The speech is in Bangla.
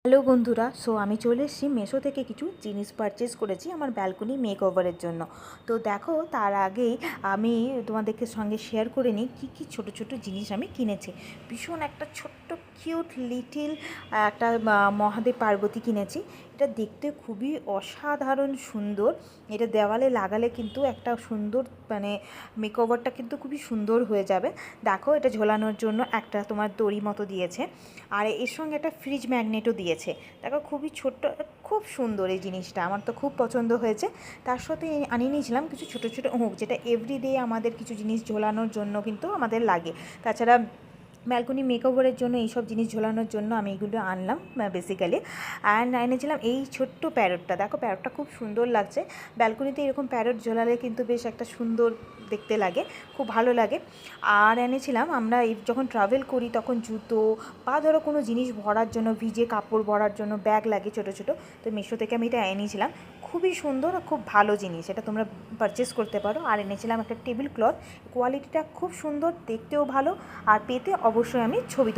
হ্যালো বন্ধুরা, আমি চলে এসেছি মেশো থেকে কিছু জিনিস পারচেস করেছি আমার ব্যালকনি মেকওভারের জন্য। তো দেখো, তার আগেই আমি তোমাদেরকে সঙ্গে শেয়ার করে নিই কী কী ছোটো ছোটো জিনিস আমি কিনেছি। ভীষণ একটা ছোট্ট কিউট লিটিল একটা মহাদেব পার্বতী কিনেছি। এটা দেখতে খুবই অসাধারণ সুন্দর। এটা দেওয়ালে লাগালে কিন্তু একটা সুন্দর মেকওভারটা কিন্তু খুবই সুন্দর হয়ে যাবে। দেখো, এটা ঝোলানোর জন্য একটা তোমার দড়ি মতো দিয়েছে, আর এর সঙ্গে একটা ফ্রিজ ম্যাগনেটও দিয়েছে। দেখো, খুবই ছোট্ট, খুব সুন্দর এই জিনিসটা, আমার তো খুব পছন্দ হয়েছে। তার সাথে আনিয়ে নিয়েছিলাম কিছু ছোটো ছোটো হুক, যেটা এভরিডে আমাদের কিছু জিনিস ঝোলানোর জন্য কিন্তু আমাদের লাগে। তাছাড়া ব্যালকনি মেকওভারের জন্য এইসব জিনিস ঝোলানোর জন্য আমি এইগুলো আনলাম বেসিক্যালি। অ্যান্ড এনেছিলাম এই ছোট্ট প্যারটটা। দেখো, প্যারটটা খুব সুন্দর লাগছে। ব্যালকনিতে এরকম প্যারট ঝোলালে কিন্তু বেশ একটা সুন্দর দেখতে লাগে, খুব ভালো লাগে। আর এনেছিলাম, আমরা এই যখন ট্রাভেল করি তখন জুতো বা ধরো কোনো জিনিস ভরার জন্য, ভিজে কাপড় ভরার জন্য ব্যাগ লাগে ছোটো ছোটো। তো মিশো থেকে আমি এটা এনেছিলাম, খুবই সুন্দর আর খুব ভালো জিনিস, এটা তোমরা পারচেস করতে পারো। আর এনেছিলাম একটা টেবিল ক্লথ, কোয়ালিটিটা খুব সুন্দর, দেখতেও ভালো, আর পেতে অবশ্যই আমি ছবি